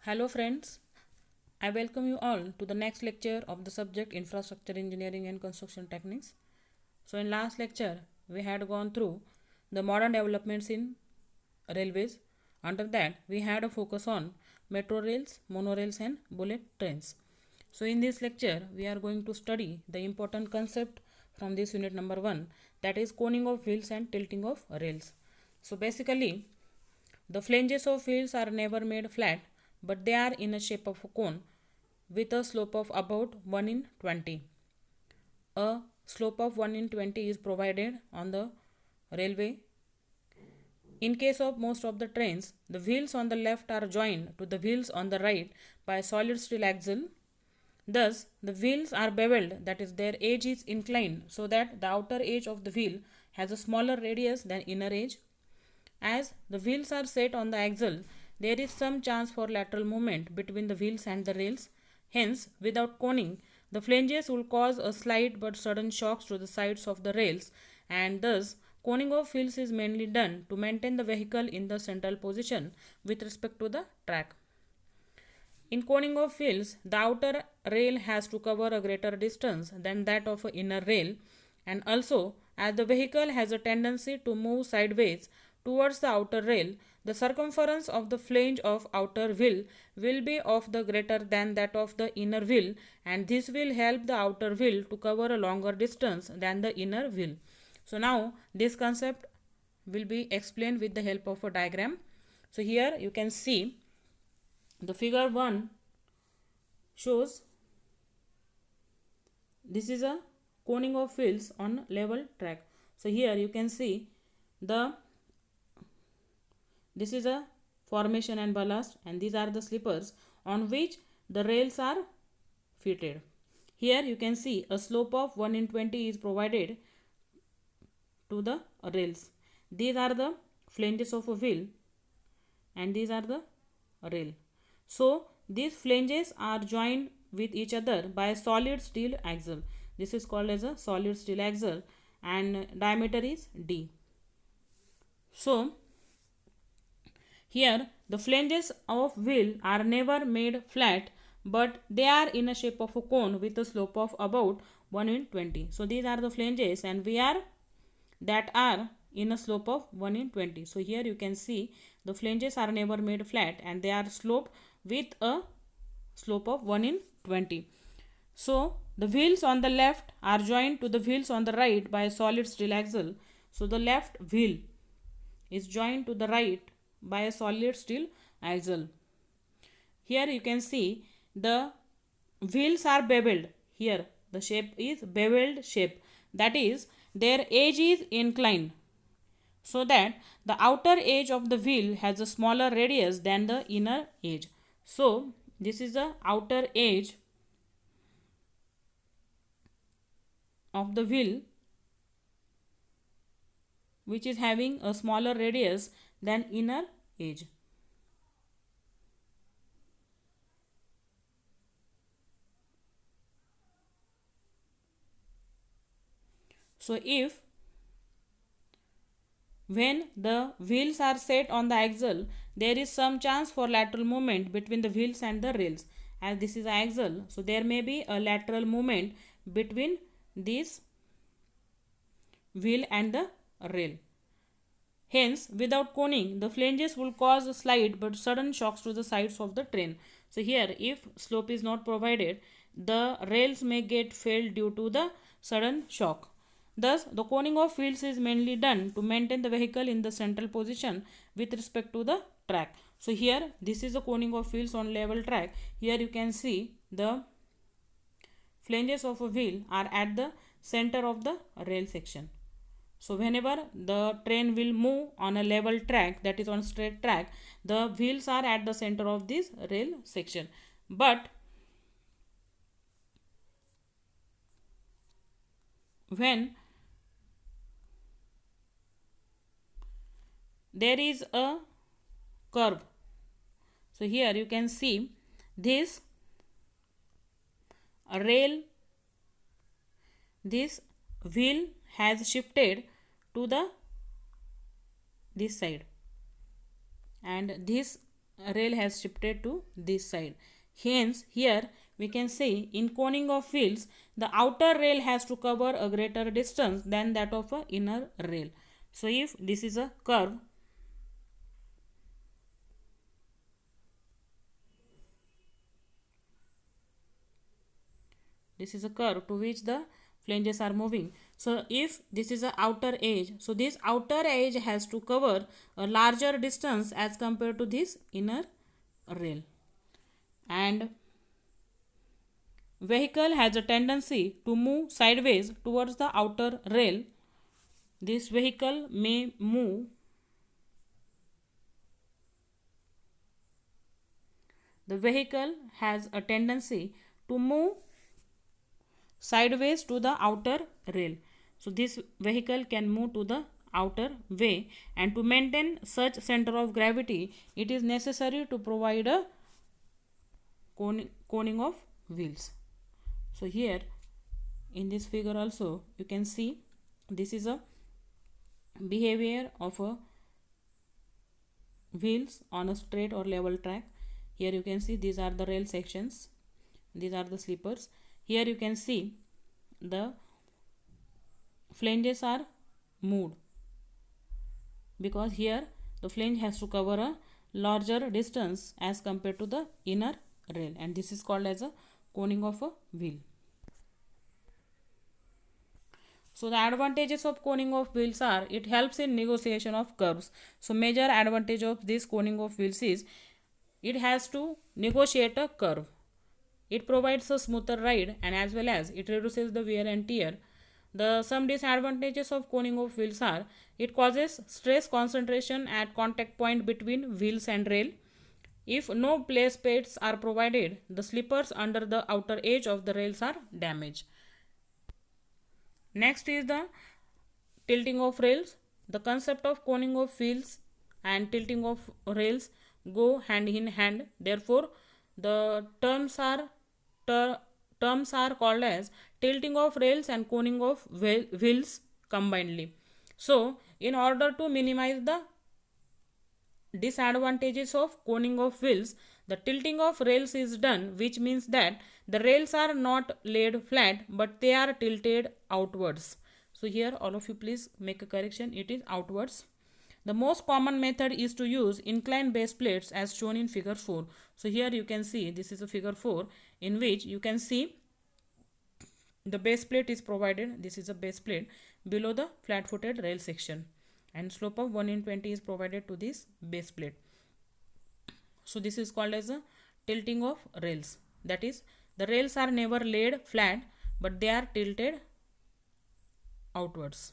Hello friends, I welcome you all to the next lecture of the subject Infrastructure Engineering and Construction Techniques. So in last lecture, we had gone through the modern developments in railways. Under that, we had a focus on metro rails, monorails and bullet trains. So in this lecture, we are going to study the important concept from this unit number 1, that is coning of wheels and tilting of rails. So basically, the flanges of wheels are never made flat, but they are in a shape of a cone with a slope of about 1 in 20. A slope of 1 in 20 is provided on the railway. In case of most of the trains, the wheels on the left are joined to the wheels on the right by a solid steel axle. Thus, the wheels are beveled, that is, their edge is inclined so that the outer edge of the wheel has a smaller radius than inner edge. As the wheels are set on the axle, there is some chance for lateral movement between the wheels and the rails. Hence, without coning, the flanges will cause a slight but sudden shocks to the sides of the rails, and thus coning of wheels is mainly done to maintain the vehicle in the central position with respect to the track. In coning of wheels, the outer rail has to cover a greater distance than that of an inner rail, and also as the vehicle has a tendency to move sideways towards the outer rail, the circumference of the flange of outer wheel will be of the greater than that of the inner wheel, and this will help the outer wheel to cover a longer distance than the inner wheel. So now this concept will be explained with the help of a diagram. So here you can see the figure 1 shows this is a coning of wheels on level track. So here you can see the this is a formation and ballast, and these are the slippers on which the rails are fitted. Here you can see a slope of 1 in 20 is provided to the rails. These are the flanges of a wheel and these are the rail. So these flanges are joined with each other by a solid steel axle. This is called as a solid steel axle and diameter is D. So here the flanges of wheel are never made flat, but they are in a shape of a cone with a slope of about 1 in 20. So these are the flanges and we are that are in a slope of 1 in 20. So here you can see the flanges are never made flat and they are sloped with a slope of 1 in 20. So the wheels on the left are joined to the wheels on the right by a solid steel axle. So the left wheel is joined to the right by a solid steel axle. Here you can see the wheels are beveled. Here the shape is beveled shape, that is their edge is inclined so that the outer edge of the wheel has a smaller radius than the inner edge. So this is the outer edge of the wheel which is having a smaller radius than inner edge. So if when the wheels are set on the axle, there is some chance for lateral movement between the wheels and the rails. As this is axle, so there may be a lateral movement between this wheel and the rail. Hence, without coning, the flanges will cause slight but sudden shocks to the sides of the train. So here, if slope is not provided, the rails may get failed due to the sudden shock. Thus, the coning of wheels is mainly done to maintain the vehicle in the central position with respect to the track. So here, this is the coning of wheels on level track. Here you can see the flanges of a wheel are at the center of the rail section. So whenever the train will move on a level track, that is on straight track, the wheels are at the center of this rail section. But when there is a curve, so here you can see this rail, this wheel has shifted to the this side and this rail has shifted to this side. Hence, here we can say in coning of wheels, the outer rail has to cover a greater distance than that of a inner rail. So, if this is a curve, this is a curve to which the flanges are moving. So, if this is a outer edge, so this outer edge has to cover a larger distance as compared to this inner rail. And vehicle has a tendency to move sideways towards the outer rail. This vehicle may move. The vehicle has a tendency to move sideways to the outer rail. So this vehicle can move to the outer way, and to maintain such center of gravity, it is necessary to provide a coning of wheels. So here in this figure also you can see this is a behavior of a wheels on a straight or level track. Here you can see these are the rail sections, these are the sleepers. Here you can see the flanges are moved because here the flange has to cover a larger distance as compared to the inner rail, and this is called as a coning of a wheel. So the advantages of coning of wheels are it helps in negotiation of curves. So major advantage of this coning of wheels is it has to negotiate a curve. It provides a smoother ride, and as well as it reduces the wear and tear. The some disadvantages of coning of wheels are it causes stress concentration at contact point between wheels and rail. If no place plates are provided, the slippers under the outer edge of the rails are damaged. Next is the tilting of rails. The concept of coning of wheels and tilting of rails go hand in hand. Therefore, the terms are called as tilting of rails and coning of wheels combinedly. So, in order to minimize the disadvantages of coning of wheels, the tilting of rails is done, which means that the rails are not laid flat but they are tilted outwards. So here all of you please make a correction, it is outwards. The most common method is to use inclined base plates as shown in figure 4. So here you can see this is a figure 4 in which you can see the base plate is provided. This is a base plate below the flat footed rail section, and slope of 1 in 20 is provided to this base plate. So this is called as a tilting of rails. That is, the rails are never laid flat but they are tilted outwards.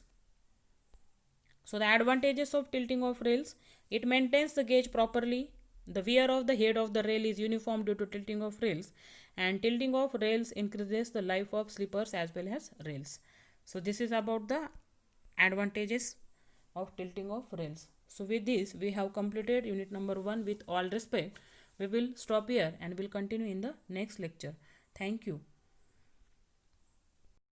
So the advantages of tilting of rails, it maintains the gauge properly. The wear of the head of the rail is uniform due to tilting of rails, and tilting of rails increases the life of sleepers as well as rails. So this is about the advantages of tilting of rails. So with this we have completed unit number 1 with all respect. We will stop here and will continue in the next lecture. Thank you.